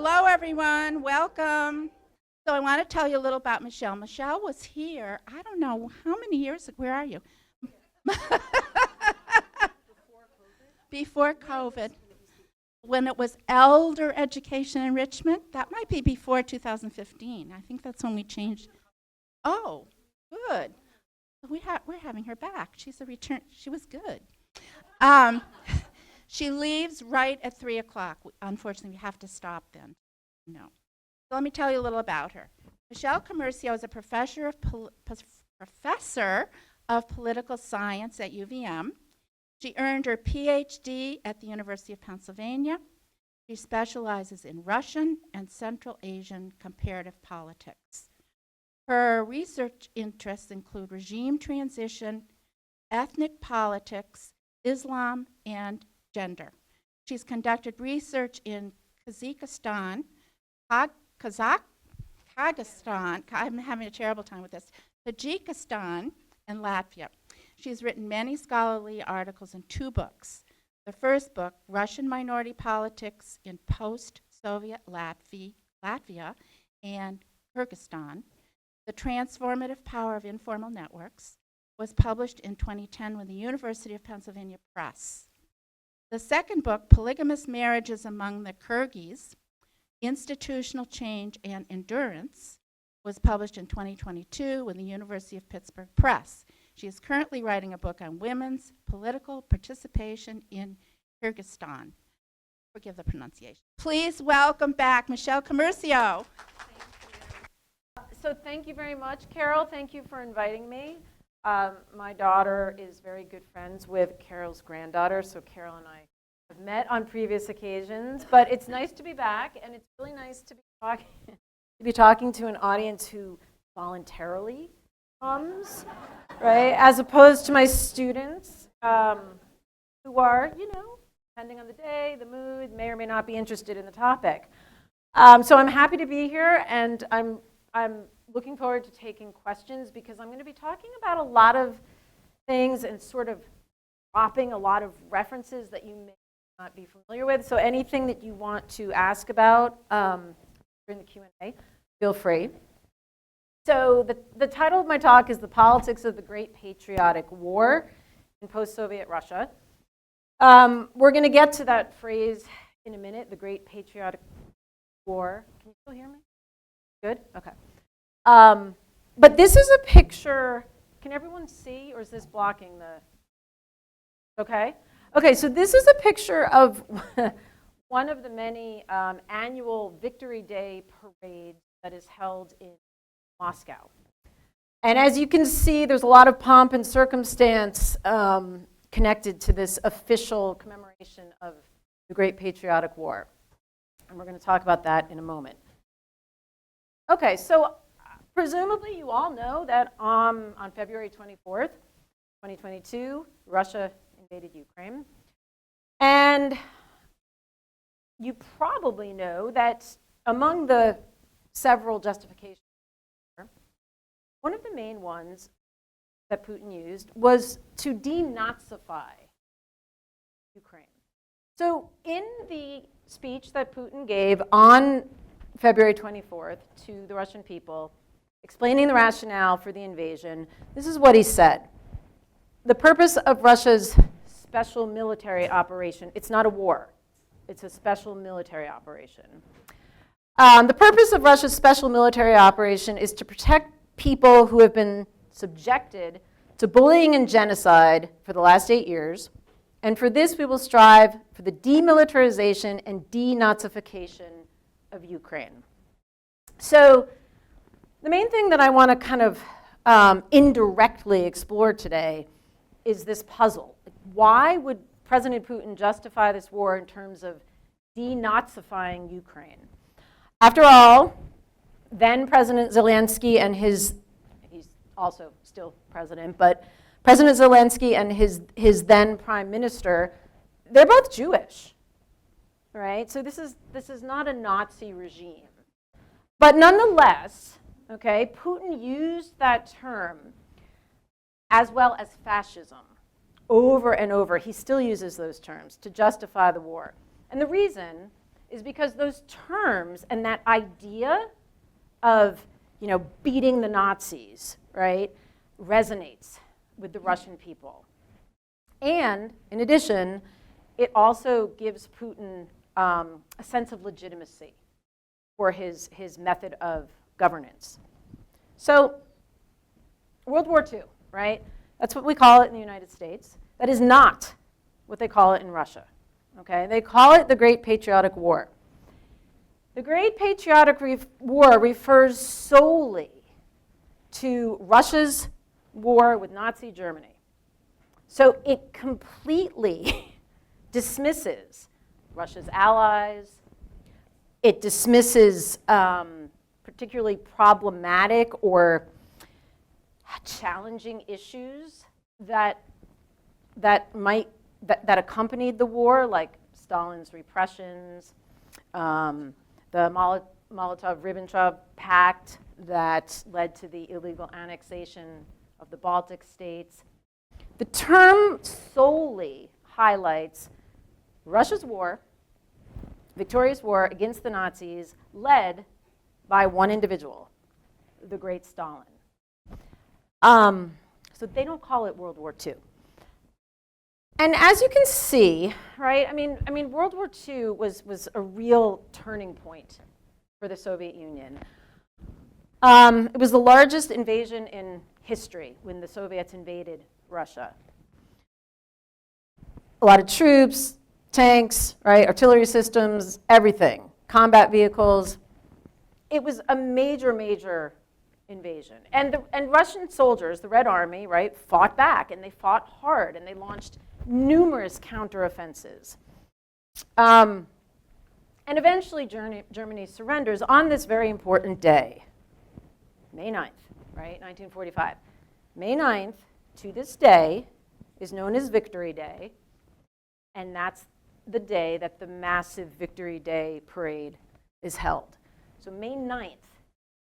Hello, everyone. Welcome. So I want to tell you a little about Michele. Michele was here, I don't know, how many years ago? Where are you? Before COVID. When it was Elder Education Enrichment. That might be before 2015. I think that's when we changed. Oh, good. We're having her back. She's a return. She was good. She leaves right at 3 o'clock. Unfortunately, we have to stop then. No. So let me tell you a little about her. Michele Commercio is a professor of political science at UVM. She earned her PhD at the University of Pennsylvania. She specializes in Russian and Central Asian comparative politics. Her research interests include regime transition, ethnic politics, Islam, and gender. She's conducted research in Kazakhstan, I'm having a terrible time with this, Tajikistan, and Latvia. She's written many scholarly articles and 2 books. The first book, Russian Minority Politics in Post-Soviet Latvia and Kyrgyzstan, The Transformative Power of Informal Networks, was published in 2010 with the University of Pennsylvania Press. The second book, Polygamous Marriages Among the Kyrgyz, Institutional Change and Endurance, was published in 2022 with the University of Pittsburgh Press. She is currently writing a book on women's political participation in Kyrgyzstan. Forgive the pronunciation. Please welcome back Michele Commercio. So thank you very much, Carol. Thank you for inviting me. My daughter is very good friends with Carol's granddaughter, so Carol and I have met on previous occasions. But it's nice to be back, and it's really nice to be talking to an audience who voluntarily comes, right? As opposed to my students who are, depending on the day, the mood, may or may not be interested in the topic. So I'm happy to be here, and I'm looking forward to taking questions because I'm going to be talking about a lot of things and sort of dropping a lot of references that you may not be familiar with. So anything that you want to ask about during the Q&A, feel free. So the title of my talk is The Politics of the Great Patriotic War in Post-Soviet Russia. We're going to get to that phrase in a minute, the Great Patriotic War. Can you still hear me? Good? Okay. But this is a picture. Can everyone see, or is this blocking the? Okay. Okay, so this is a picture of one of the many annual Victory Day parades that is held in Moscow. And as you can see, there's a lot of pomp and circumstance connected to this official commemoration of the Great Patriotic War. And we're going to talk about that in a moment. Okay, so presumably you all know that on February 24th, 2022, Russia invaded Ukraine. And you probably know that among the several justifications, one of the main ones that Putin used was to denazify Ukraine. So in the speech that Putin gave on February 24th to the Russian people, explaining the rationale for the invasion, this is what he said. The purpose of Russia's special military operation, it's not a war, it's a special military operation. The purpose of Russia's special military operation is to protect people who have been subjected to bullying and genocide for the last 8 years. And for this, we will strive for the demilitarization and denazification of Ukraine. So the main thing that I want to kind of indirectly explore today is this puzzle. Why would President Putin justify this war in terms of denazifying Ukraine? After all, then President Zelensky and he's also still president, but President Zelensky and his then prime minister, they're both Jewish, right? So this is not a Nazi regime. But nonetheless, okay, Putin used that term as well as fascism over and over. He still uses those terms to justify the war. And the reason is because those terms and that idea of, beating the Nazis, right, resonates with the Russian people. And in addition, it also gives Putin a sense of legitimacy for his method of governance. So World War II, right? That's what we call it in the United States. That is not what they call it in Russia, okay? They call it the Great Patriotic War. The Great Patriotic War refers solely to Russia's war with Nazi Germany. So it completely dismisses Russia's allies. It dismisses particularly problematic or challenging issues that accompanied the war, like Stalin's repressions, the Molotov-Ribbentrop Pact that led to the illegal annexation of the Baltic states. The term solely highlights Russia's war, victorious war against the Nazis, led by one individual, the great Stalin. So they don't call it World War II. And as you can see, right, I mean, World War II was a real turning point for the Soviet Union. It was the largest invasion in history when the Soviets invaded Russia. A lot of troops, tanks, right, artillery systems, everything, combat vehicles. It was a major, major invasion. And Russian soldiers, the Red Army, right, fought back, and they fought hard, and they launched numerous counteroffensives. And eventually Germany surrenders on this very important day, May 9th, right, 1945. May 9th, to this day, is known as Victory Day, and that's the day that the massive Victory Day parade is held. So May 9th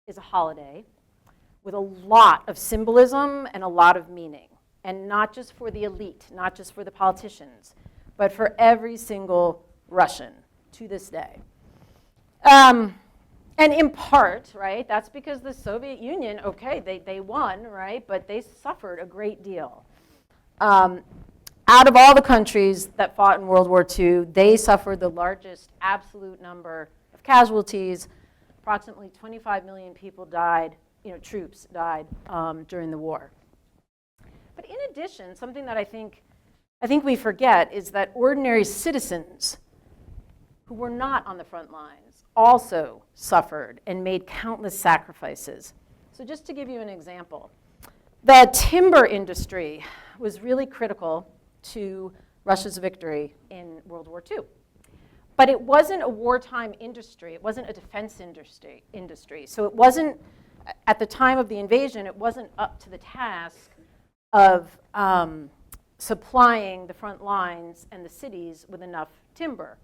is a holiday with a lot of symbolism and a lot of meaning. And not just for the elite, not just for the politicians, but for every single Russian to this day. And in part, right, that's because the Soviet Union, okay, they won, right, but they suffered a great deal. Out of all the countries that fought in World War II, they suffered the largest absolute number of casualties. Approximately 25 million people died, troops died during the war. But in addition, something that I think we forget is that ordinary citizens who were not on the front lines also suffered and made countless sacrifices. So just to give you an example, the timber industry was really critical to Russia's victory in World War II. But it wasn't a wartime industry. It wasn't a defense industry. So it wasn't, at the time of the invasion, it wasn't up to the task of supplying the front lines and the cities with enough timber.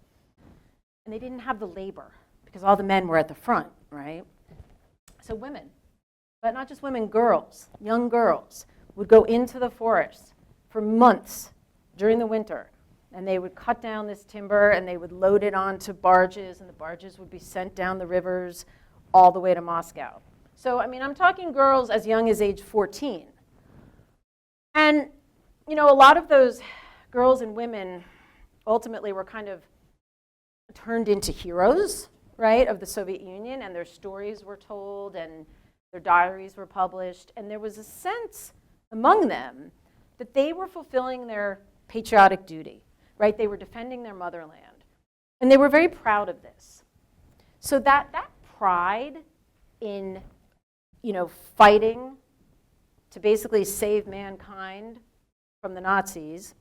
And they didn't have the labor because all the men were at the front, right? So women, but not just women, girls, young girls, would go into the forest for months during the winter, and they would cut down this timber and they would load it onto barges, and the barges would be sent down the rivers all the way to Moscow. So, I'm talking girls as young as age 14. And, a lot of those girls and women ultimately were kind of turned into heroes, right, of the Soviet Union, and their stories were told and their diaries were published, and there was a sense among them that they were fulfilling their patriotic duty, right? They were defending their motherland, and they were very proud of this. So that pride in, fighting to basically save mankind from the Nazis,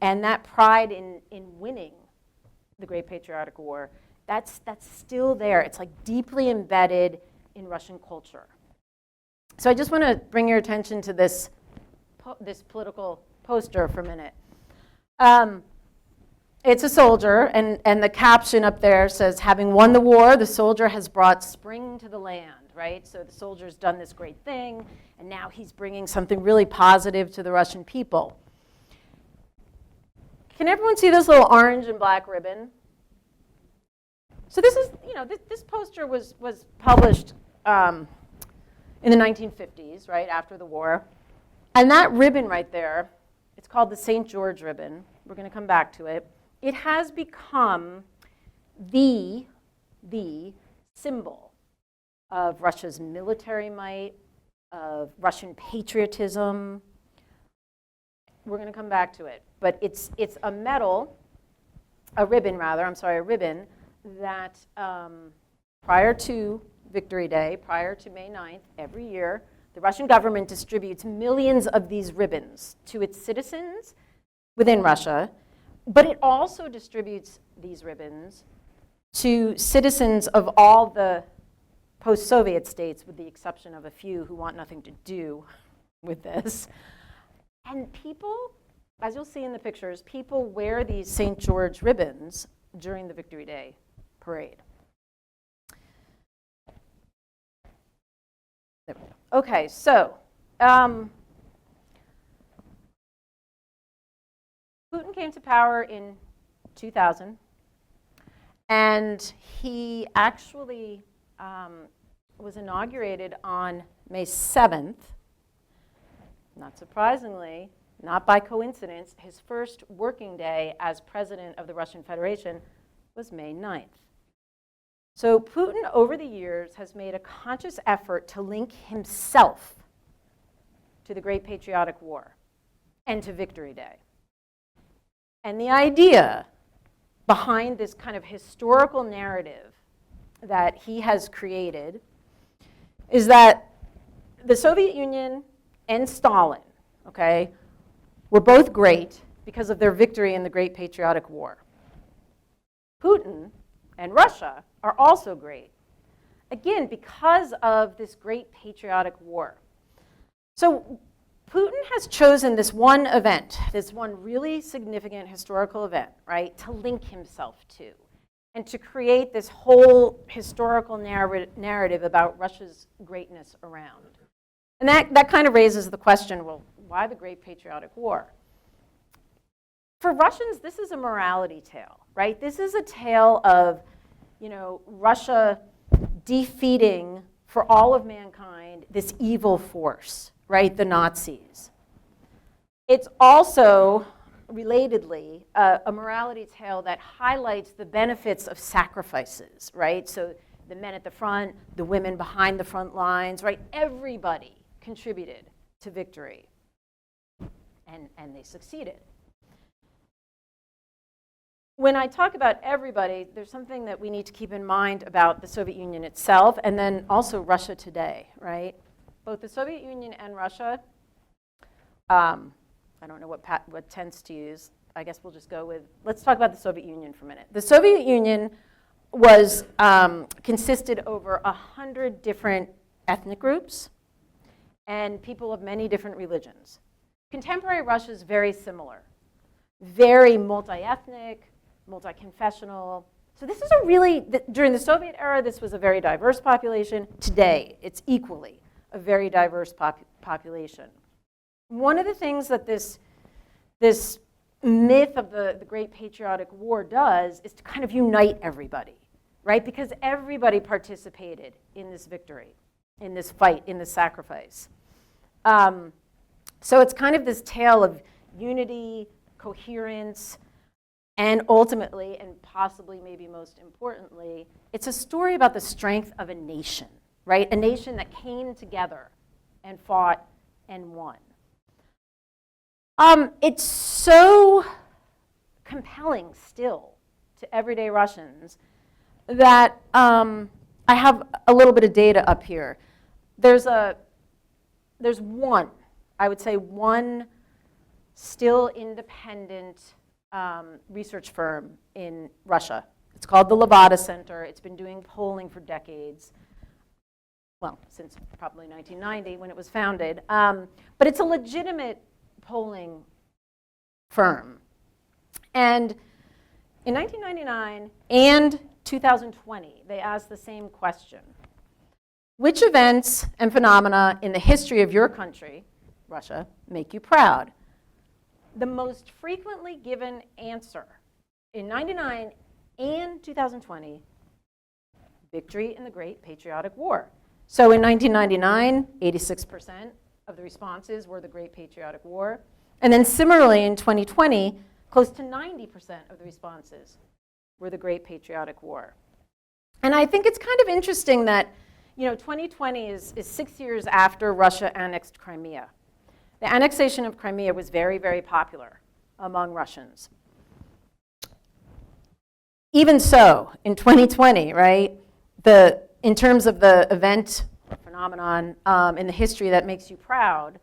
and that pride in winning the Great Patriotic War, that's still there. It's like deeply embedded in Russian culture. So I just want to bring your attention to this political poster for a minute. It's a soldier, and the caption up there says, "Having won the war, the soldier has brought spring to the land," right? So the soldier's done this great thing, and now he's bringing something really positive to the Russian people. Can everyone see this little orange and black ribbon? So this is, this poster was published in the 1950s, right, after the war. And that ribbon right there, it's called the St. George ribbon. We're going to come back to it. It has become the symbol of Russia's military might, of Russian patriotism. We're going to come back to it. But it's a ribbon that prior to Victory Day, prior to May 9th, every year, the Russian government distributes millions of these ribbons to its citizens within Russia, but it also distributes these ribbons to citizens of all the post-Soviet states, with the exception of a few who want nothing to do with this. And people, as you'll see in the pictures, people wear these St. George ribbons during the Victory Day parade. There we go. Okay, so Putin came to power in 2000, and he actually was inaugurated on May 7th. Not surprisingly, not by coincidence, his first working day as president of the Russian Federation was May 9th. So Putin, over the years, has made a conscious effort to link himself to the Great Patriotic War and to Victory Day. And the idea behind this kind of historical narrative that he has created is that the Soviet Union and Stalin, okay, were both great because of their victory in the Great Patriotic War. Putin and Russia are also great, again, because of this Great Patriotic War. So Putin has chosen this one event, this one really significant historical event, right, to link himself to, and to create this whole historical narrative about Russia's greatness around. And that kind of raises the question, well, why the Great Patriotic War? For Russians, this is a morality tale, right? This is a tale of, Russia defeating for all of mankind this evil force, right, the Nazis. It's also, relatedly, a morality tale that highlights the benefits of sacrifices, right? So the men at the front, the women behind the front lines, right? Everybody contributed to victory, and they succeeded. When I talk about everybody, there's something that we need to keep in mind about the Soviet Union itself, and then also Russia today, right? Both the Soviet Union and Russia, I don't know what tense to use. I guess we'll just go with, let's talk about the Soviet Union for a minute. The Soviet Union was consisted over 100 different ethnic groups and people of many different religions. Contemporary Russia is very similar, very multi-ethnic, multi-confessional. So this is during the Soviet era, this was a very diverse population. Today, it's equally a very diverse population. One of the things that this myth of the Great Patriotic War does is to kind of unite everybody, right? Because everybody participated in this victory, in this fight, in this sacrifice. So it's kind of this tale of unity, coherence, and ultimately, and possibly maybe most importantly, it's a story about the strength of a nation, right? A nation that came together and fought and won. It's so compelling still to everyday Russians that I have a little bit of data up here. There's one, I would say one still independent research firm in Russia. It's called the Levada Center. It's been doing polling for decades. Well, since probably 1990 when it was founded. But it's a legitimate polling firm. And in 1999 and 2020, they asked the same question. Which events and phenomena in the history of your country, Russia, make you proud? The most frequently given answer in 99 and 2020 victory in the Great Patriotic War. So in 1999, 86% of the responses were the Great Patriotic War. And then similarly in 2020, close to 90% of the responses were the Great Patriotic War. And I think it's kind of interesting that 2020 is 6 years after Russia annexed Crimea. The annexation of Crimea was very, very popular among Russians. Even so, in 2020, right, in terms of the event or phenomenon in the history that makes you proud,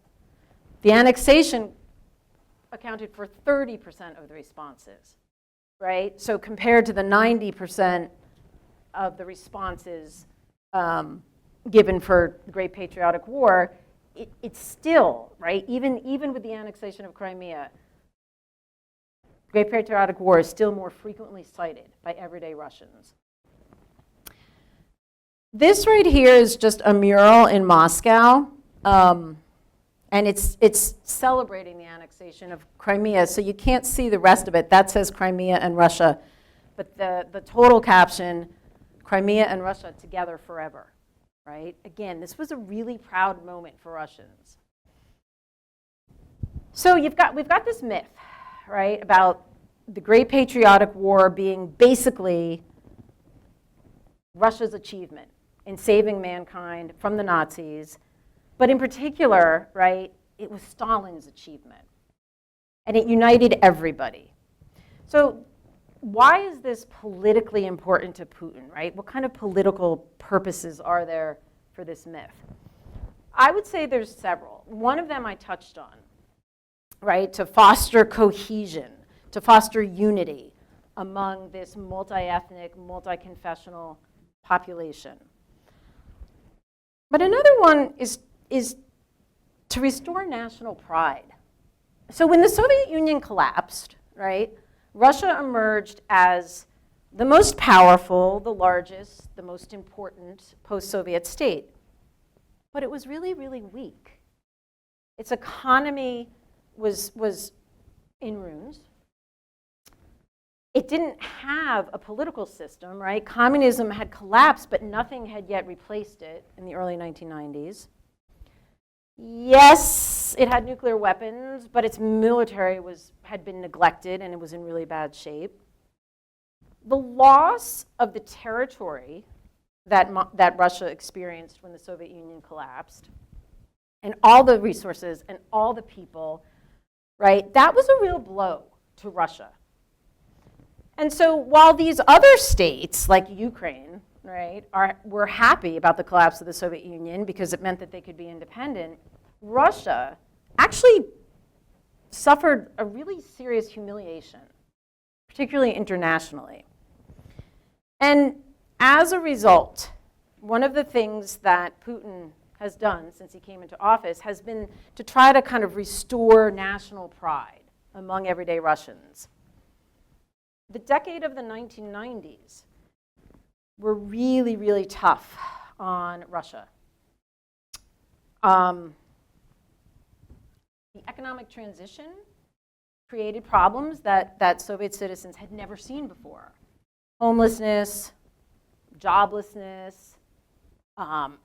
the annexation accounted for 30% of the responses, right? So compared to the 90% of the responses given for the Great Patriotic War, it's still, right, even with the annexation of Crimea, the Great Patriotic War is still more frequently cited by everyday Russians. This right here is just a mural in Moscow, and it's celebrating the annexation of Crimea, so you can't see the rest of it. That says Crimea and Russia, but the total caption, Crimea and Russia together forever, right? Again, this was a really proud moment for Russians. So we've got this myth, right, about the Great Patriotic War being basically Russia's achievement in saving mankind from the Nazis, but in particular, right, it was Stalin's achievement, and it united everybody. So why is this politically important to Putin, right? What kind of political purposes are there for this myth? I would say there's several. One of them I touched on, right, to foster cohesion, to foster unity among this multi-ethnic, multi-confessional population. But another one is to restore national pride. So when the Soviet Union collapsed, right, Russia emerged as the most powerful, the largest, the most important post-Soviet state. But it was really, really weak. Its economy was in ruins. It didn't have a political system, right? Communism had collapsed, but nothing had yet replaced it in the early 1990s. Yes, it had nuclear weapons, but its military had been neglected and it was in really bad shape. The loss of the territory that Russia experienced when the Soviet Union collapsed, and all the resources and all the people, right, that was a real blow to Russia. And so while these other states, like Ukraine, right, were happy about the collapse of the Soviet Union because it meant that they could be independent, Russia actually suffered a really serious humiliation, particularly internationally. And as a result, one of the things that Putin has done since he came into office has been to try to kind of restore national pride among everyday Russians. The decade of the 1990s were really, really tough on Russia. The economic transition created problems that Soviet citizens had never seen before. Homelessness, joblessness, all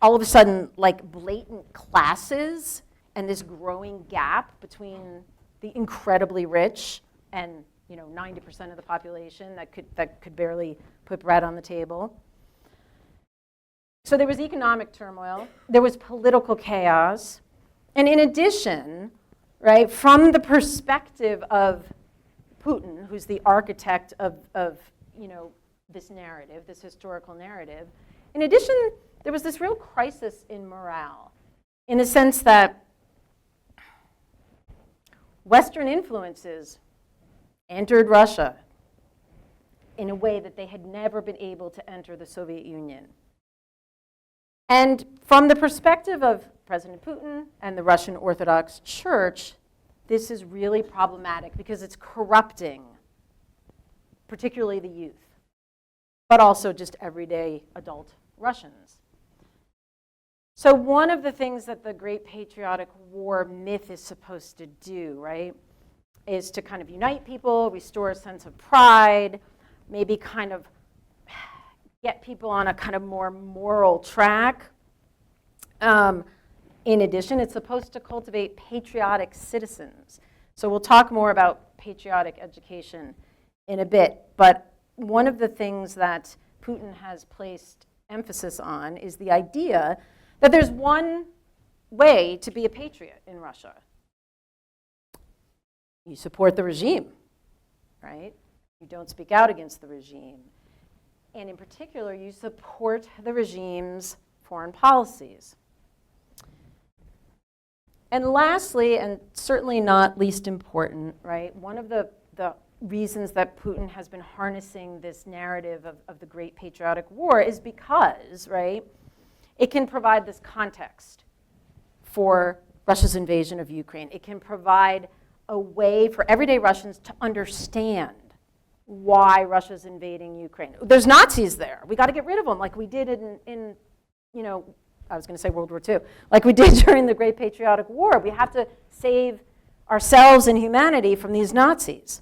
of a sudden, like blatant classes and this growing gap between the incredibly rich and 90% of the population that could barely put bread on the table. So there was economic turmoil, there was political chaos, and in addition, right, from the perspective of Putin, who's the architect of this narrative, this historical narrative, in addition, there was this real crisis in morale, in the sense that Western influences entered Russia in a way that they had never been able to enter the Soviet Union. And from the perspective of President Putin and the Russian Orthodox Church, this is really problematic because it's corrupting, particularly the youth, but also just everyday adult Russians. So one of the things that the Great Patriotic War myth is supposed to do, right, is to kind of unite people, restore a sense of pride, maybe kind of get people on a kind of more moral track. In addition, it's supposed to cultivate patriotic citizens. So we'll talk more about patriotic education in a bit. But one of the things that Putin has placed emphasis on is the idea that there's one way to be a patriot in Russia. You support the regime, right? You don't speak out against the regime. And in particular, you support the regime's foreign policies. And lastly, and certainly not least important, right, one of the reasons that Putin has been harnessing this narrative of the Great Patriotic War is because, right, it can provide this context for Russia's invasion of Ukraine. It can provide a way for everyday Russians to understand why Russia's invading Ukraine. There's Nazis there. We got to get rid of them like we did in I was going to say World War II, like we did during the Great Patriotic War. We have to save ourselves and humanity from these Nazis.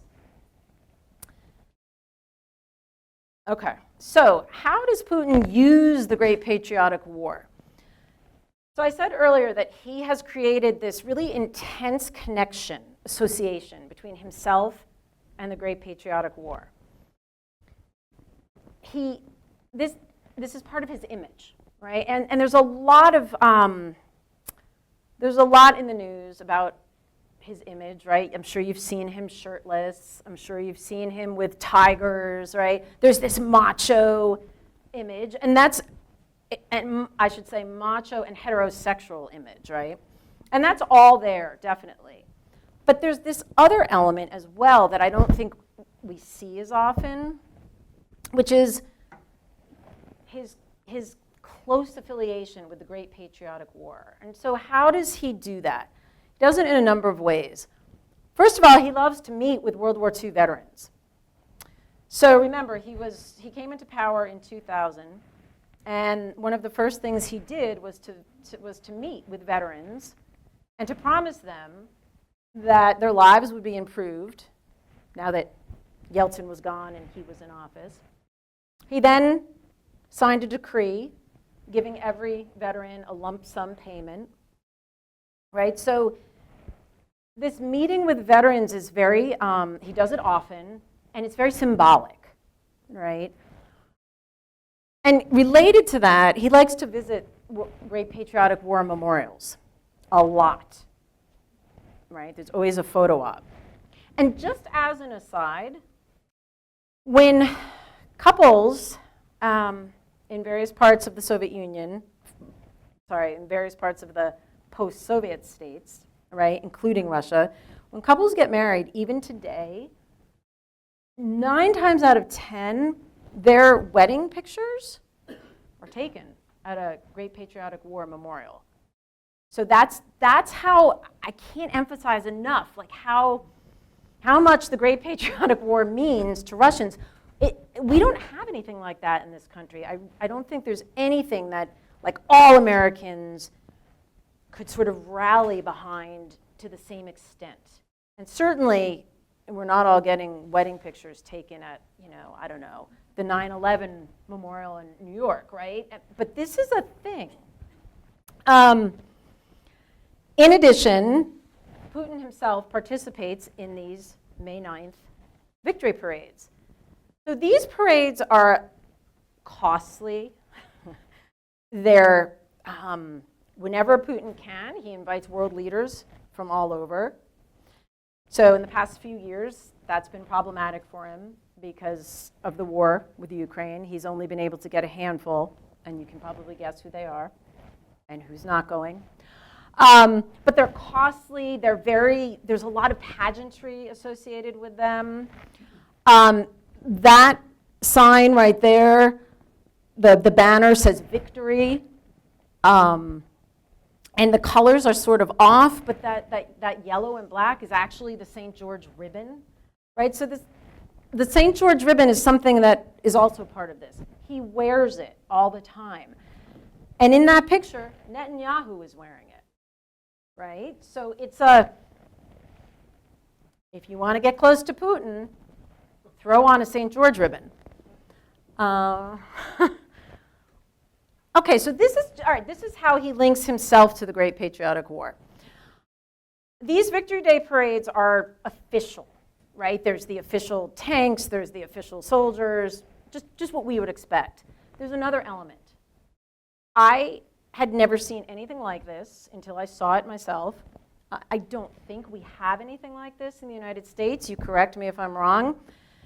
Okay, so how does Putin use the Great Patriotic War? So I said earlier that he has created this really intense connection, association between himself and the Great Patriotic War. This is part of his image, right? And there's a lot in the news about his image, right? I'm sure you've seen him shirtless. I'm sure you've seen him with tigers, right? There's this macho image, and I should say macho and heterosexual image, right? And that's all there, definitely. But there's this other element as well that I don't think we see as often, which is his close affiliation with the Great Patriotic War. And so how does he do that? He does it in a number of ways. First of all, he loves to meet with World War II veterans. So remember, he came into power in 2000, and one of the first things he did was to meet with veterans and to promise them that their lives would be improved now that Yeltsin was gone and he was in office. He then signed a decree giving every veteran a lump sum payment, right? So this meeting with veterans is very, he does it often, and it's very symbolic, right? And related to that, he likes to visit Great Patriotic War memorials a lot, right? There's always a photo op. And just as an aside, when couples in various parts of the Soviet Union, in various parts of the post-Soviet states, right, including Russia, when couples get married, even today, 9 times out of 10, their wedding pictures are taken at a Great Patriotic War memorial. So that's how, I can't emphasize enough, like how much the Great Patriotic War means to Russians. We don't have anything like that in this country. I don't think there's anything that, like, all Americans could sort of rally behind to the same extent. And certainly, we're not all getting wedding pictures taken at, I don't know, the 9/11 memorial in New York, right? But this is a thing. In addition, Putin himself participates in these May 9th victory parades. So these parades are costly. They're, whenever Putin can, he invites world leaders from all over. So in the past few years, that's been problematic for him because of the war with Ukraine. He's only been able to get a handful, and you can probably guess who they are and who's not going. But they're costly. There's a lot of pageantry associated with them. That sign right there, the banner says victory. And the colors are sort of off, but that yellow and black is actually the St. George ribbon, right? So the St. George ribbon is something that is also part of this. He wears it all the time. And in that picture, Netanyahu is wearing it, right? So if you want to get close to Putin, throw on a St. George ribbon. Okay, so this is, all right, this is how he links himself to the Great Patriotic War. These Victory Day parades are official, right? There's the official tanks, there's the official soldiers, just what we would expect. There's another element. I had never seen anything like this until I saw it myself. I don't think we have anything like this in the United States. You correct me if I'm wrong.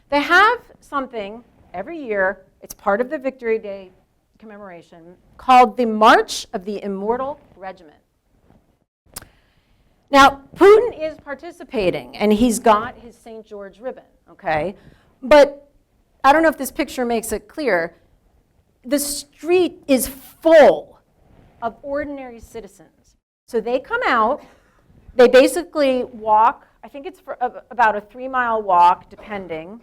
They have something every year, it's part of the Victory Day commemoration, called the March of the Immortal Regiment. Now, Putin is participating, and he's got his St. George ribbon, okay? But I don't know if this picture makes it clear. The street is full of ordinary citizens. So they come out, they basically walk, I think it's for about a 3-mile walk, depending.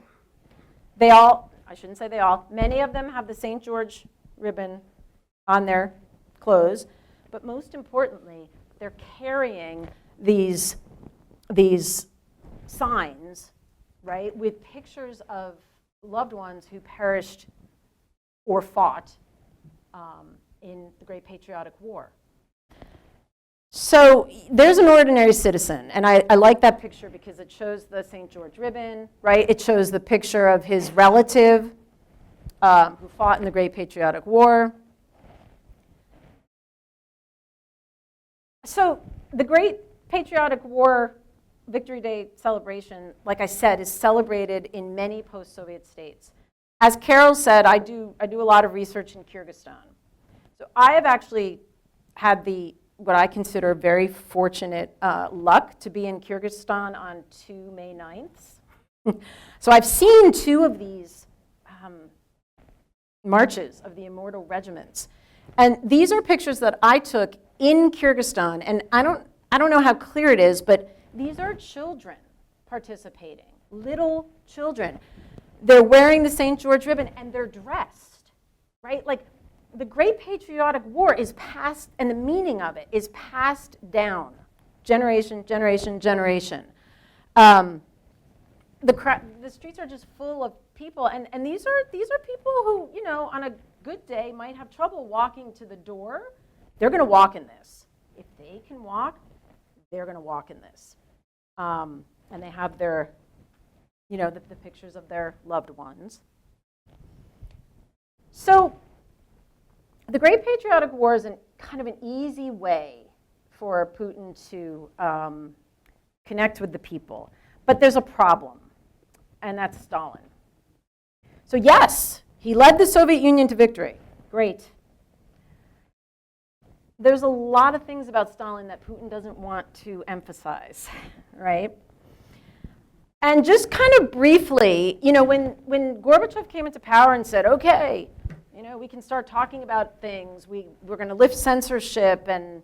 They all, I shouldn't say they all, many of them have the St. George ribbon on their clothes, but most importantly, they're carrying these signs, right, with pictures of loved ones who perished or fought in the Great Patriotic War. So there's an ordinary citizen, and I like that picture because it shows the St. George ribbon, right? It shows the picture of his relative who fought in the Great Patriotic War. So the Great Patriotic War Victory Day celebration, like I said, is celebrated in many post-Soviet states. As Carol said, I do a lot of research in Kyrgyzstan. So I have actually had what I consider very fortunate luck to be in Kyrgyzstan on 2 May 9ths. So I've seen 2 of these marches of the immortal regiments. And these are pictures that I took in Kyrgyzstan. And I don't know how clear it is, but these are children participating, little children. They're wearing the St. George ribbon, and they're dressed, right? Like, the Great Patriotic War is passed, and the meaning of it is passed down, generation, generation, generation. The streets are just full of people, and these are people who, you know, on a good day might have trouble walking to the door. They're going to walk in this. If they can walk, they're going to walk in this. And they have their, you know, the pictures of their loved ones. So the Great Patriotic War is kind of an easy way for Putin to connect with the people. But there's a problem, and that's Stalin. So yes, he led the Soviet Union to victory. Great. There's a lot of things about Stalin that Putin doesn't want to emphasize, right? And just kind of briefly, you know, when Gorbachev came into power and said, okay, you know, we can start talking about things, we're going to lift censorship, and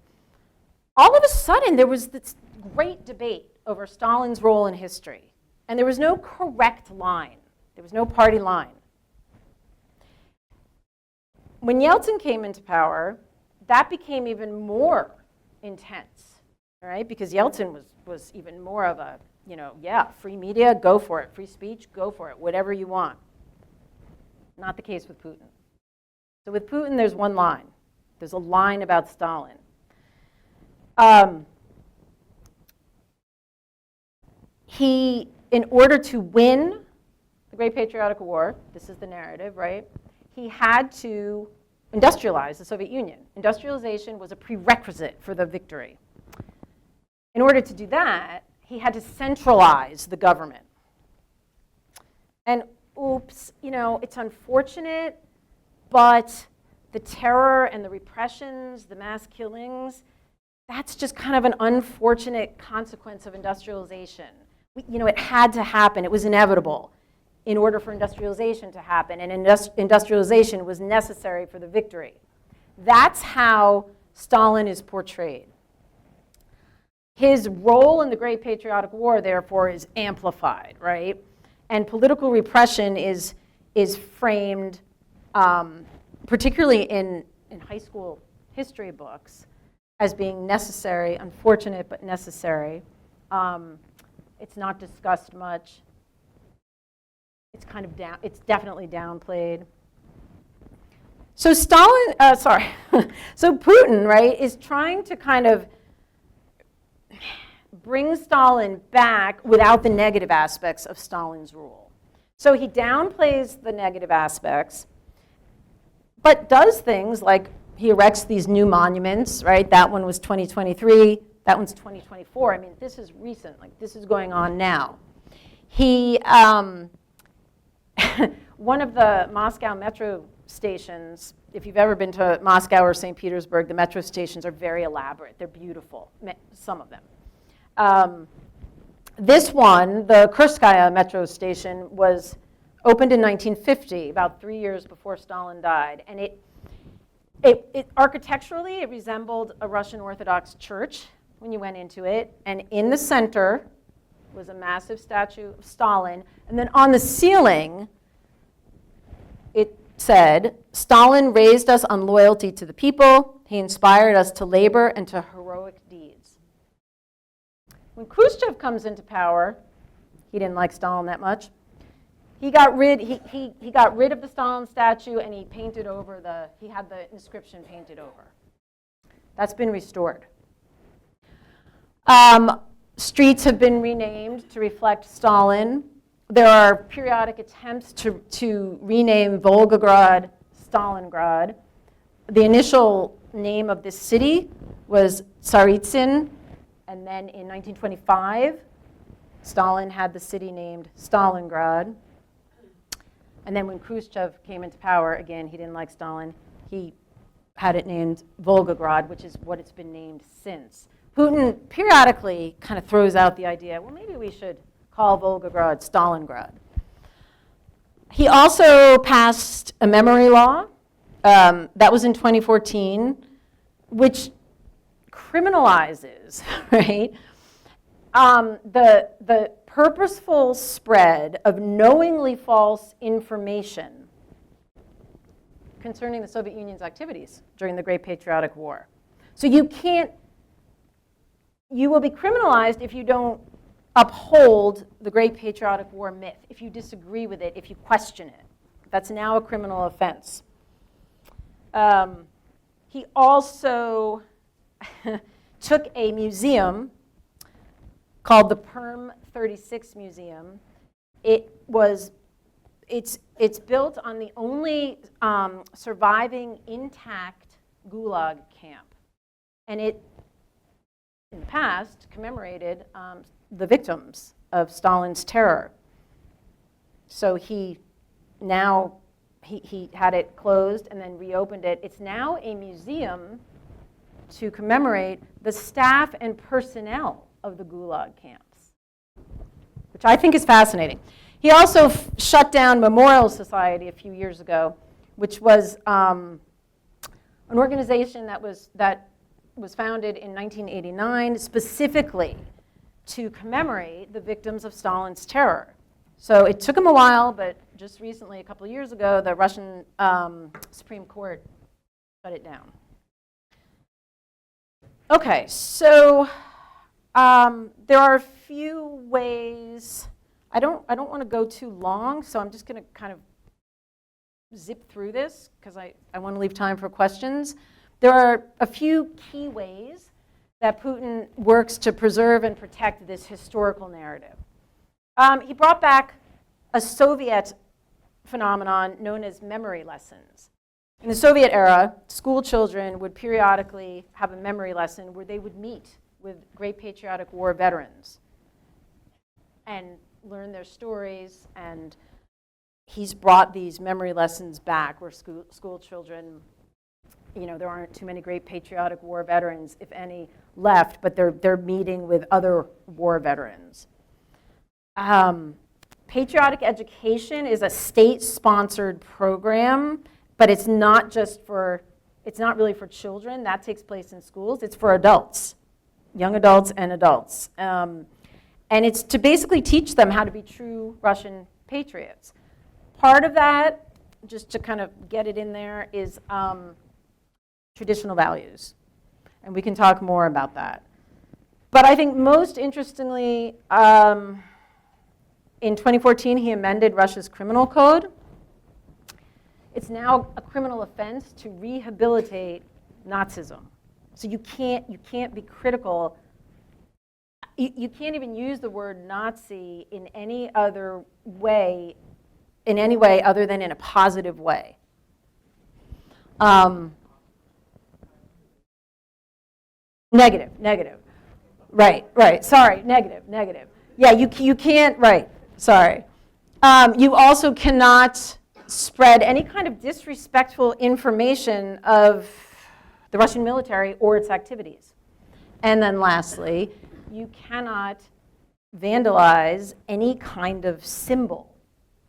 all of a sudden there was this great debate over Stalin's role in history. And there was no correct line. There was no party line. When Yeltsin came into power, that became even more intense, right? Because Yeltsin was even more of a, you know, yeah, free media, go for it. Free speech, go for it. Whatever you want. Not the case with Putin. So with Putin, there's one line. There's a line about Stalin. He, in order to win the Great Patriotic War, this is the narrative, right? He had to industrialize the Soviet Union. Industrialization was a prerequisite for the victory. In order to do that, he had to centralize the government. And oops, you know, it's unfortunate, but the terror and the repressions, the mass killings, that's just kind of an unfortunate consequence of industrialization. You know, it had to happen. It was inevitable in order for industrialization to happen, and industrialization was necessary for the victory. That's how Stalin is portrayed. His role in the Great Patriotic War, therefore, is amplified, right? And political repression is framed, particularly in high school history books, as being necessary, unfortunate but necessary. It's not discussed much. It's kind of it's definitely downplayed. So Stalin, so Putin, right, is trying to kind of bring Stalin back without the negative aspects of Stalin's rule. So he downplays the negative aspects, but does things like he erects these new monuments, right? That one was 2023, that one's 2024. I mean, this is recent, like this is going on now. He, one of the Moscow metro stations, if you've ever been to Moscow or St. Petersburg, the metro stations are very elaborate. They're beautiful, some of them. This one, the Kurskaya metro station, was opened in 1950, about 3 years before Stalin died. And it architecturally, it resembled a Russian Orthodox church when you went into it. And in the center was a massive statue of Stalin. And then on the ceiling, it said, "Stalin raised us on loyalty to the people. He inspired us to labor and to heroic deeds." When Khrushchev comes into power, he didn't like Stalin that much. He got rid of the Stalin statue and he painted over he had the inscription painted over. That's been restored. Streets have been renamed to reflect Stalin. There are periodic attempts to rename Volgograd Stalingrad. The initial name of this city was Tsaritsyn, and then in 1925, Stalin had the city named Stalingrad. And then when Khrushchev came into power, again, he didn't like Stalin. He had it named Volgograd, which is what it's been named since. Putin periodically kind of throws out the idea, well, maybe we should call Volgograd Stalingrad. He also passed a memory law. That was in 2014, which criminalizes, right, the purposeful spread of knowingly false information concerning the Soviet Union's activities during the Great Patriotic War. So you will be criminalized if you don't uphold the Great Patriotic War myth, if you disagree with it, if you question it. That's now a criminal offense. He also took a museum called the Perm 36 Museum. It's built on the only surviving intact Gulag camp. And it, in the past, commemorated the victims of Stalin's terror. So he had it closed and then reopened it. It's now a museum to commemorate the staff and personnel of the Gulag camps, which I think is fascinating. He also shut down Memorial Society a few years ago, which was an organization that was founded in 1989 specifically to commemorate the victims of Stalin's terror. So it took him a while, but just recently, a couple of years ago, the Russian Supreme Court shut it down. Okay, so there are a few ways. I don't want to go too long, so I'm just going to kind of zip through this because I want to leave time for questions. There are a few key ways that Putin works to preserve and protect this historical narrative. He brought back a Soviet phenomenon known as memory lessons. In the Soviet era, school children would periodically have a memory lesson where they would meet with Great Patriotic War veterans and learn their stories. And he's brought these memory lessons back where school children, there aren't too many Great Patriotic War veterans, if any, left, but they're meeting with other war veterans. Patriotic education is a state-sponsored program, but it's not really for children. That takes place in schools. It's for adults, young adults and adults. And it's to basically teach them how to be true Russian patriots. Part of that, just to kind of get it in there, is traditional values. And we can talk more about that. But I think most interestingly, in 2014, he amended Russia's criminal code it's now a criminal offense to rehabilitate Nazism. So you can't be critical. You can't even use the word Nazi in any other way, in any way other than in a positive way. Negative. Right. Sorry, negative. Yeah, you can't, right, sorry. You also cannot spread any kind of disrespectful information of the Russian military or its activities. And then lastly, you cannot vandalize any kind of symbol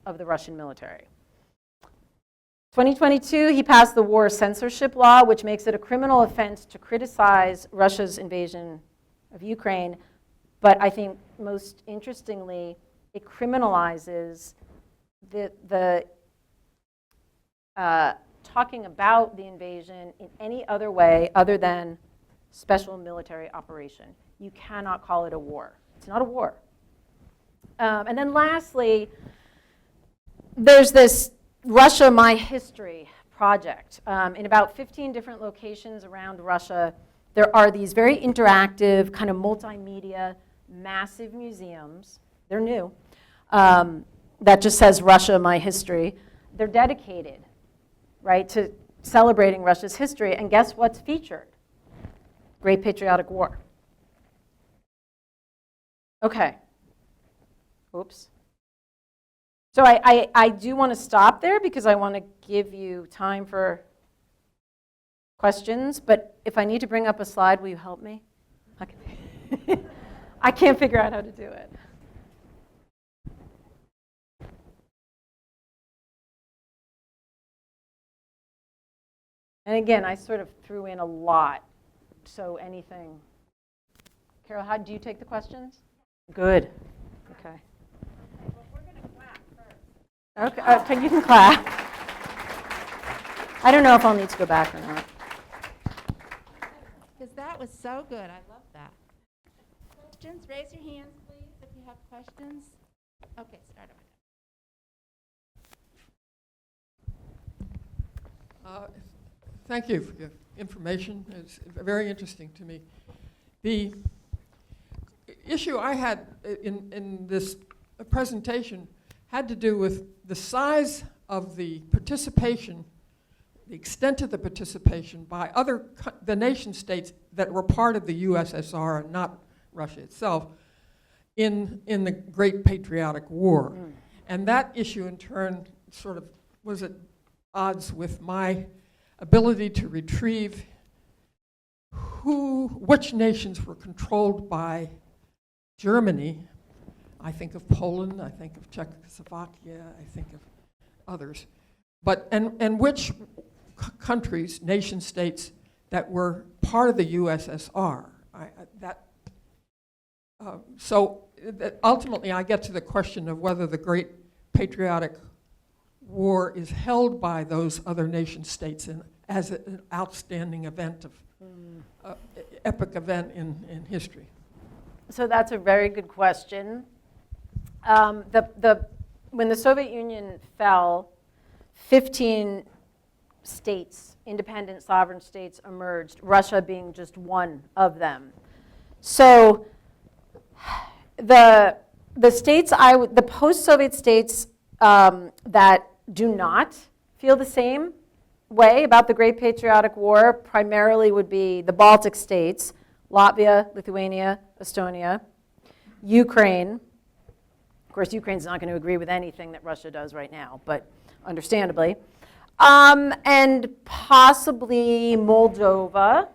of the Russian military. 2022, he passed the war censorship law, which makes it a criminal offense to criticize Russia's invasion of Ukraine. But I think most interestingly, it criminalizes the talking about the invasion in any other way other than special military operation. You cannot call it a war. It's not a war. And then lastly, there's this Russia My History project. In about 15 different locations around Russia, there are these very interactive, kind of multimedia, massive museums. They're new. That just says Russia My History. They're dedicated, right, to celebrating Russia's history. And guess what's featured? Great Patriotic War. Okay. Oops. So I do want to stop there because I want to give you time for questions. But if I need to bring up a slide, will you help me? Okay. I can't figure out how to do it. And again, I sort of threw in a lot. So anything. Carol, how do you take the questions? Good. Okay. Well, we're going to clap first. Okay, you can clap. I don't know if I'll need to go back or not. Because that was so good. I love that. Questions? Raise your hands, please, if you have questions. Okay, start over. Thank you for your information. It's very interesting to me. The issue I had in this presentation had to do with the size of the participation, the extent of the participation by the nation states that were part of the USSR and not Russia itself in the Great Patriotic War. Mm. And that issue in turn sort of was at odds with my ability to retrieve which nations were controlled by Germany. I think of Poland, I think of Czechoslovakia, I think of others. But, and which countries, nation states that were part of the USSR. So ultimately I get to the question of whether the Great Patriotic War is held by those other nation states as an outstanding event of epic event in history. So that's a very good question. When the Soviet Union fell, 15 states, independent sovereign states emerged, Russia being just one of them. So the states, the post-Soviet states that do not feel the same way about the Great Patriotic War primarily would be the Baltic states, Latvia, Lithuania, Estonia, Ukraine. Of course, Ukraine's not going to agree with anything that Russia does right now, but understandably. And possibly Moldova,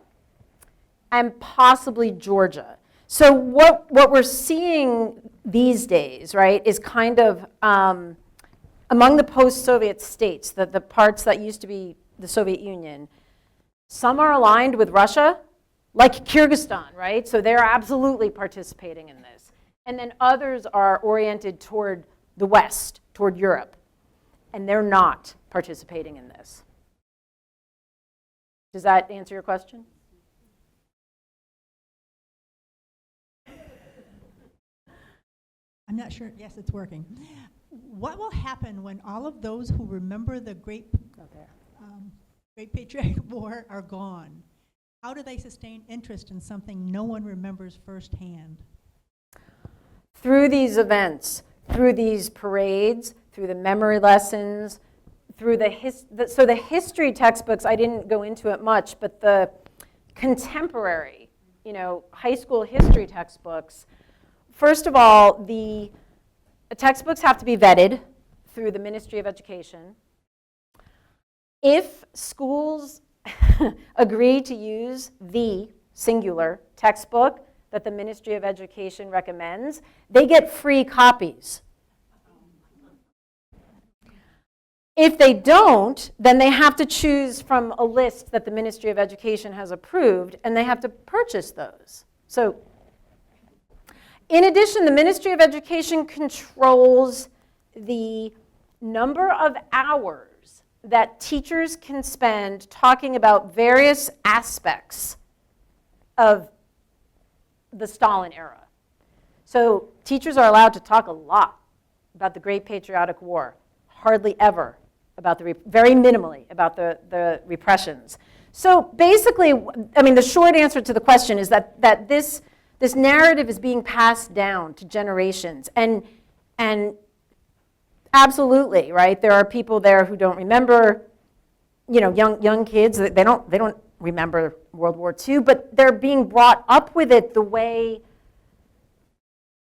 and possibly Georgia. So what we're seeing these days, right, is kind of among the post-Soviet states, the parts that used to be the Soviet Union, some are aligned with Russia, like Kyrgyzstan, right? So they're absolutely participating in this. And then others are oriented toward the West, toward Europe, and they're not participating in this. Does that answer your question? I'm not sure. Yes, it's working. What will happen when all of those who remember the Great Great Patriotic War are gone. How do they sustain interest in something no one remembers firsthand? Through these events, through these parades, through the memory lessons, through the history textbooks, I didn't go into it much, but the contemporary, high school history textbooks, first of all, the textbooks have to be vetted through the Ministry of Education. If schools agree to use the singular textbook that the Ministry of Education recommends, they get free copies. If they don't, then they have to choose from a list that the Ministry of Education has approved, and they have to purchase those. So, in addition, the Ministry of Education controls the number of hours that teachers can spend talking about various aspects of the Stalin era. So teachers are allowed to talk a lot about the Great Patriotic War, hardly ever about very minimally about the repressions. So basically, the short answer to the question is that this narrative is being passed down to generations, and absolutely, right? There are people there who don't remember, young kids. They don't remember World War II, but they're being brought up with it the way,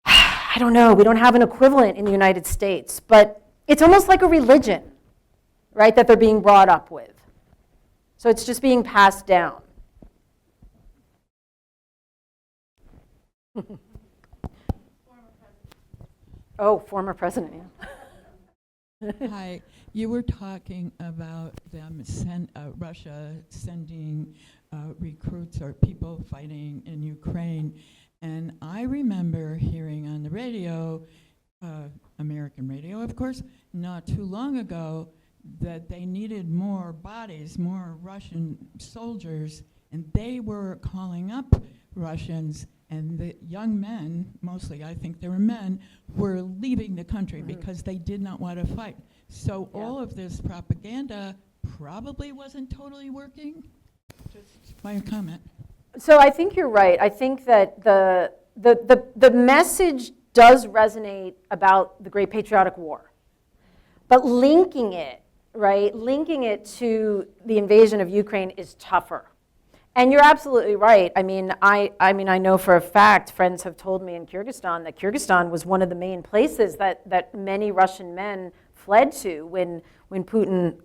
I don't know, we don't have an equivalent in the United States, but it's almost like a religion, right, that they're being brought up with. So it's just being passed down. Oh, former president, yeah. Hi, you were talking about Russia sending recruits or people fighting in Ukraine, and I remember hearing on the radio, American radio, of course, not too long ago, that they needed more bodies, more Russian soldiers, and they were calling up Russians, and the young men, mostly I think they were men, were leaving the country because they did not want to fight. So all of this propaganda probably wasn't totally working? Just my comment. So I think you're right. I think that the message does resonate about the Great Patriotic War. But linking it to the invasion of Ukraine is tougher. And you're absolutely right. I know for a fact, friends have told me in Kyrgyzstan that Kyrgyzstan was one of the main places that many Russian men fled to when Putin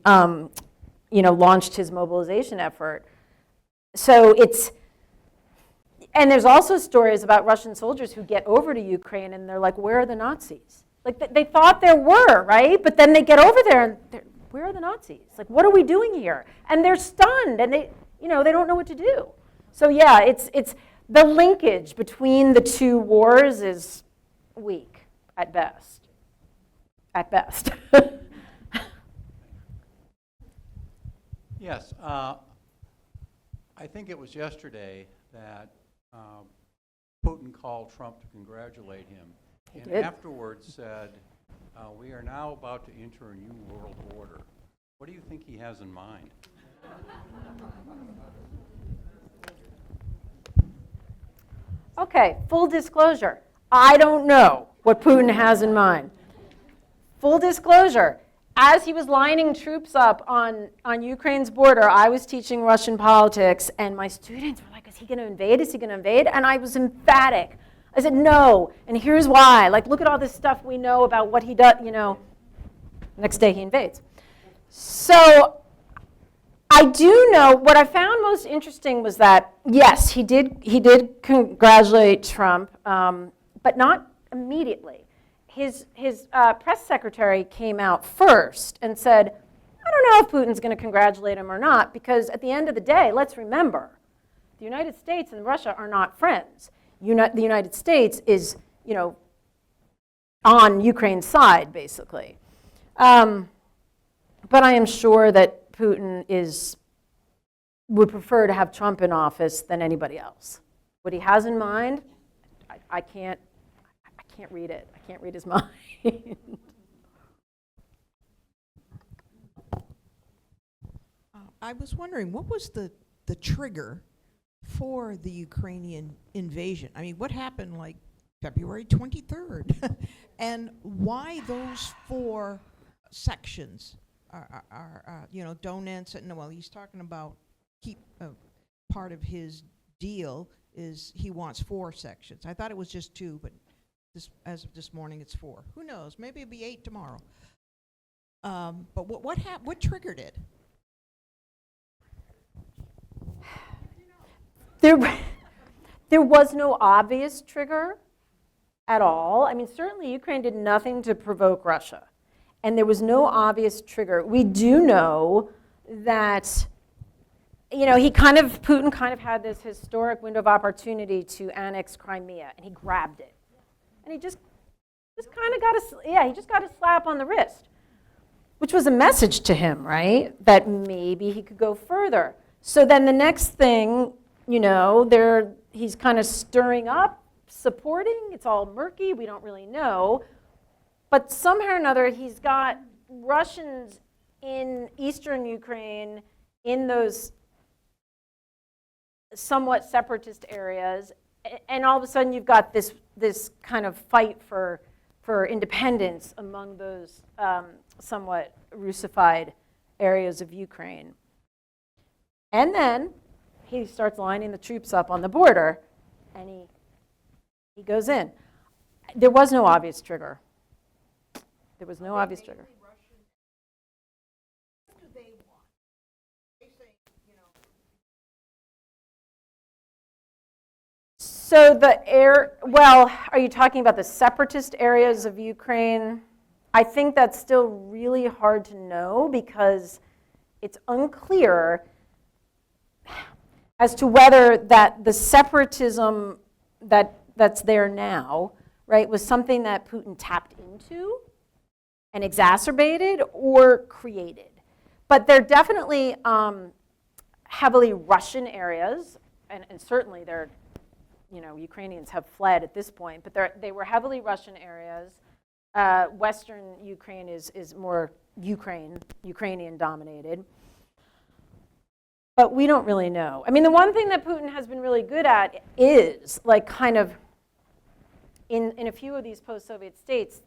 launched his mobilization effort. So and there's also stories about Russian soldiers who get over to Ukraine and they're like, where are the Nazis? Like they thought there were, right? But then they get over there and where are the Nazis? Like, what are we doing here? And they're stunned and they don't know what to do. So yeah, it's the linkage between the two wars is weak at best. At best. Yes, I think it was yesterday that Putin called Trump to congratulate him, and afterwards said, we are now about to enter a new world order. What do you think he has in mind? Okay, full disclosure. I don't know what Putin has in mind. Full disclosure. As he was lining troops up on Ukraine's border, I was teaching Russian politics, and my students were like, is he going to invade? Is he going to invade? And I was emphatic. I said, no, and here's why. Like, look at all this stuff we know about what he does, Next day he invades. So I do know, what I found most interesting was that, yes, he did congratulate Trump, but not immediately. His press secretary came out first and said, I don't know if Putin's going to congratulate him or not, because at the end of the day, let's remember, the United States and Russia are not friends. The United States is, on Ukraine's side, basically. But I am sure that Putin would prefer to have Trump in office than anybody else. What he has in mind, I can't read it. I can't read his mind. I was wondering, what was the trigger for the Ukrainian invasion? I mean, what happened like February 23rd? And why those 4 sections are you know, Donetsk, and well, he's talking about part of his deal is he wants 4 sections. I thought it was just 2, but as of this morning, it's 4. Who knows? Maybe it'll be 8 tomorrow. But what triggered it? There was no obvious trigger at all. I mean, certainly Ukraine did nothing to provoke Russia, and there was no obvious trigger. We do know that, you know, Putin kind of had this historic window of opportunity to annex Crimea, and he grabbed it. And he just kind of got a slap on the wrist, which was a message to him, right? That maybe he could go further. So then the next thing, you know, he's kind of stirring up, supporting. It's all murky. We don't really know. But somehow or another, he's got Russians in eastern Ukraine in those somewhat separatist areas. And all of a sudden, you've got this kind of fight for independence among those somewhat Russified areas of Ukraine. And then he starts lining the troops up on the border, and he goes in. There was no obvious trigger. There was no obvious trigger. So are you talking about the separatist areas of Ukraine? I think that's still really hard to know because it's unclear as to whether that the separatism that's there now, right, was something that Putin tapped into and exacerbated or created. But they're definitely heavily Russian areas, and certainly they're, you know, Ukrainians have fled at this point, but they were heavily Russian areas. Western Ukraine is more Ukrainian dominated. But we don't really know. I mean, the one thing that Putin has been really good at is, like, kind of, in a few of these post-Soviet states,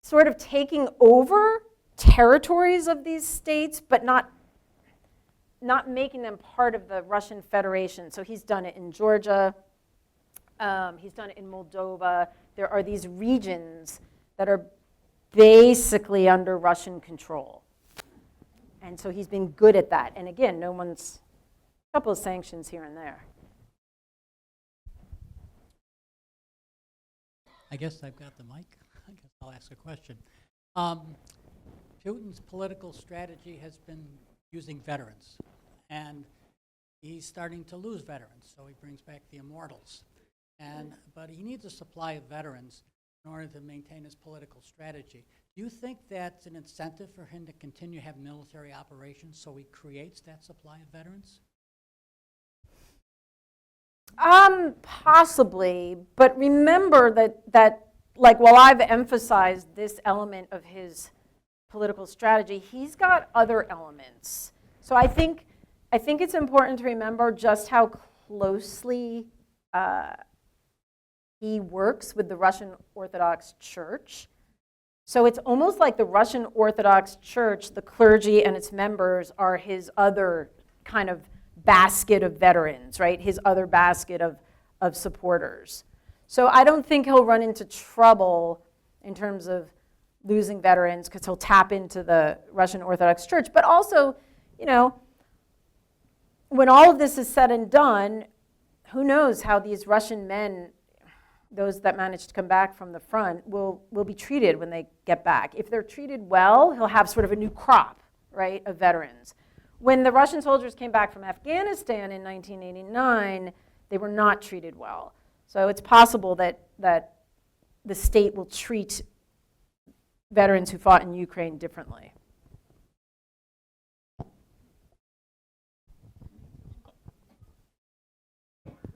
sort of taking over territories of these states, but not making them part of the Russian Federation. So he's done it in Georgia. He's done it in Moldova. There are these regions that are basically under Russian control. And so he's been good at that. And again, a couple of sanctions here and there. I guess I've got the mic. I guess I'll ask a question. Putin's political strategy has been using veterans, and he's starting to lose veterans, so he brings back the immortals. But he needs a supply of veterans in order to maintain his political strategy. Do you think that's an incentive for him to continue to have military operations so he creates that supply of veterans? Possibly, but remember that like, while I've emphasized this element of his political strategy, he's got other elements. So I think it's important to remember just how closely he works with the Russian Orthodox Church. So it's almost like the Russian Orthodox Church, the clergy and its members, are his other kind of basket of veterans, right? His other basket of supporters. So I don't think he'll run into trouble in terms of losing veterans because he'll tap into the Russian Orthodox Church. But also, you know, when all of this is said and done, who knows how these Russian men, those that manage to come back from the front, will be treated when they get back. If they're treated well, he'll have sort of a new crop, right, of veterans. When the Russian soldiers came back from Afghanistan in 1989, they were not treated well. So it's possible that the state will treat veterans who fought in Ukraine differently.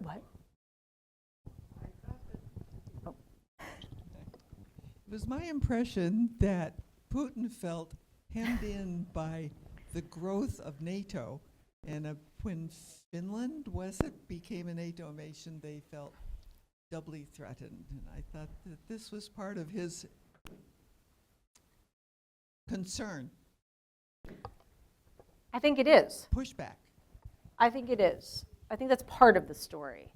What? It was my impression that Putin felt hemmed in by the growth of NATO, and when Finland, was it, became a NATO nation, they felt doubly threatened. And I thought that this was part of his concern, I think it is. pushback. I think it is. I think that's part of the story.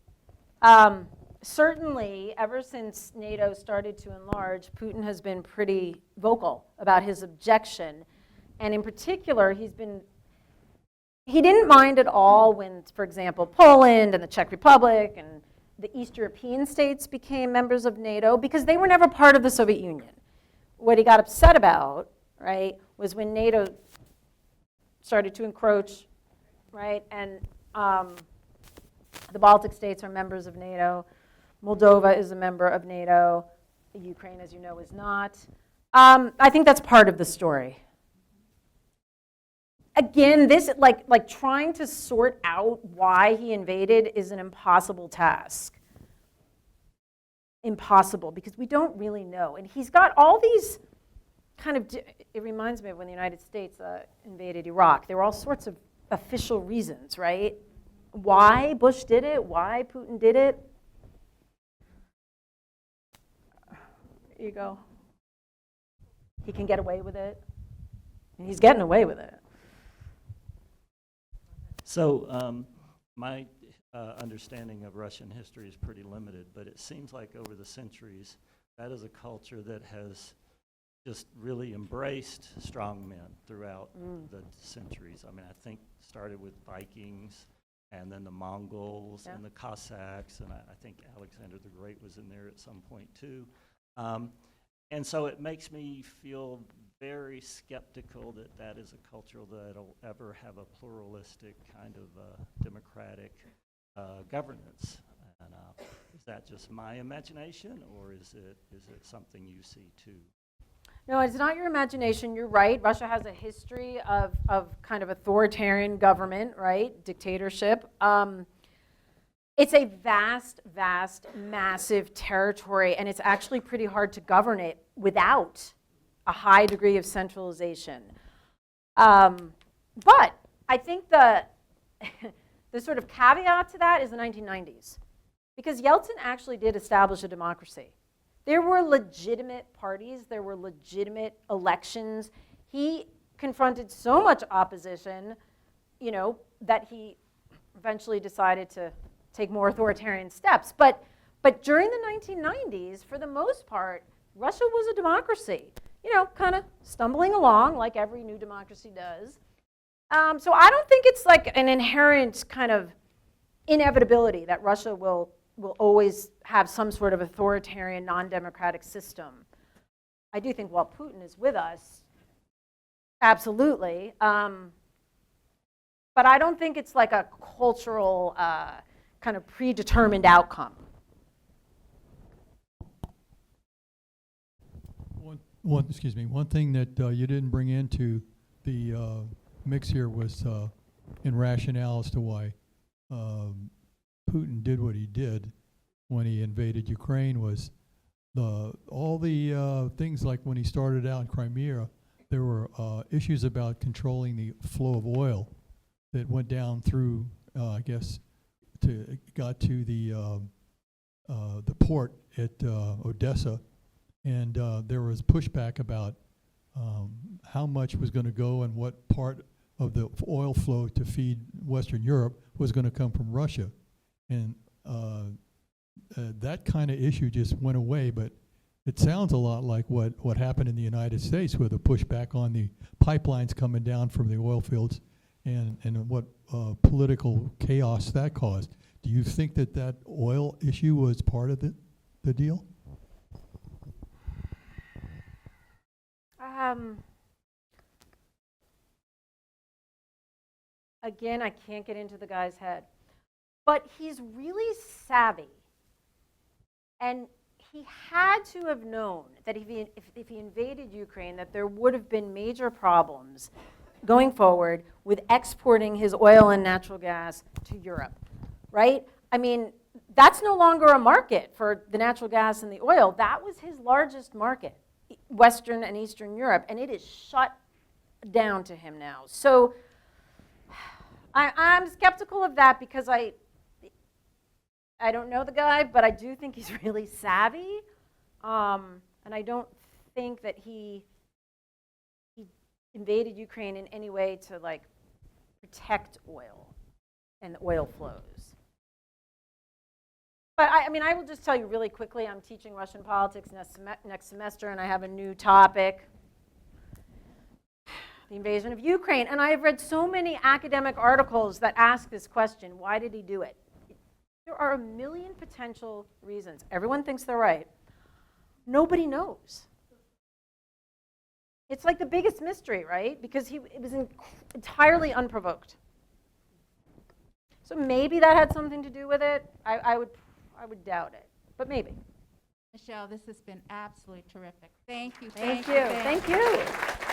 Certainly, ever since NATO started to enlarge, Putin has been pretty vocal about his objection. And in particular, he didn't mind at all when, for example, Poland and the Czech Republic and the East European states became members of NATO, because they were never part of the Soviet Union. What he got upset about, right, was when NATO started to encroach, right, and the Baltic states are members of NATO. Moldova is a member of NATO. Ukraine, as you know, is not. I think that's part of the story. Again, this, like trying to sort out why he invaded is an impossible task. Impossible, because we don't really know. And he's got all these kind of, it reminds me of when the United States invaded Iraq. There were all sorts of official reasons, right? Why Bush did it, why Putin did it. Here you go. He can get away with it. And he's getting away with it. So my understanding of Russian history is pretty limited, but it seems like over the centuries, that is a culture that has just really embraced strong men throughout the centuries. I mean, I think started with Vikings, and then the Mongols and the Cossacks, and I think Alexander the Great was in there at some point too. And so it makes me feel very skeptical that that is a culture that'll ever have a pluralistic kind of democratic governance. And is that just my imagination, or is it something you see too? No, it's not your imagination. You're right. Russia has a history of kind of authoritarian government, right? Dictatorship. It's a vast, vast, massive territory, and it's actually pretty hard to govern it without a high degree of centralization. But I think the sort of caveat to that is the 1990s, because Yeltsin actually did establish a democracy. There were legitimate parties, there were legitimate elections. He confronted so much opposition, that he eventually decided to take more authoritarian steps. But during the 1990s, for the most part, Russia was a democracy, kind of stumbling along like every new democracy does. So I don't think it's like an inherent kind of inevitability that Russia will always have some sort of authoritarian, non-democratic system. I do think while Putin is with us, absolutely. But I don't think it's like a cultural kind of predetermined outcome. One thing that you didn't bring into the mix here was in rationale as to why Putin did what he did when he invaded Ukraine was all the things like when he started out in Crimea, there were issues about controlling the flow of oil that went down through, I guess, got to the port at Odessa, and there was pushback about how much was going to go and what part of the oil flow to feed Western Europe was going to come from Russia. And that kind of issue just went away, but it sounds a lot like what happened in the United States with a pushback on the pipelines coming down from the oil fields and what political chaos that caused. Do you think that oil issue was part of the deal? Again, I can't get into the guy's head. But he's really savvy. And he had to have known that if he invaded Ukraine, that there would have been major problems going forward with exporting his oil and natural gas to Europe, right? I mean, that's no longer a market for the natural gas and the oil. That was his largest market. Western and Eastern Europe, and it is shut down to him now. So I'm skeptical of that because I don't know the guy, but I do think he's really savvy, and I don't think that he invaded Ukraine in any way to like protect oil and oil flows. But I mean, I will just tell you really quickly, I'm teaching Russian politics next semester, and I have a new topic, the invasion of Ukraine. And I have read so many academic articles that ask this question, why did he do it? There are a million potential reasons. Everyone thinks they're right. Nobody knows. It's like the biggest mystery, right? Because it was entirely unprovoked. So maybe that had something to do with it. I would doubt it, but maybe. Michele, this has been absolutely terrific. Thank you. Thank you.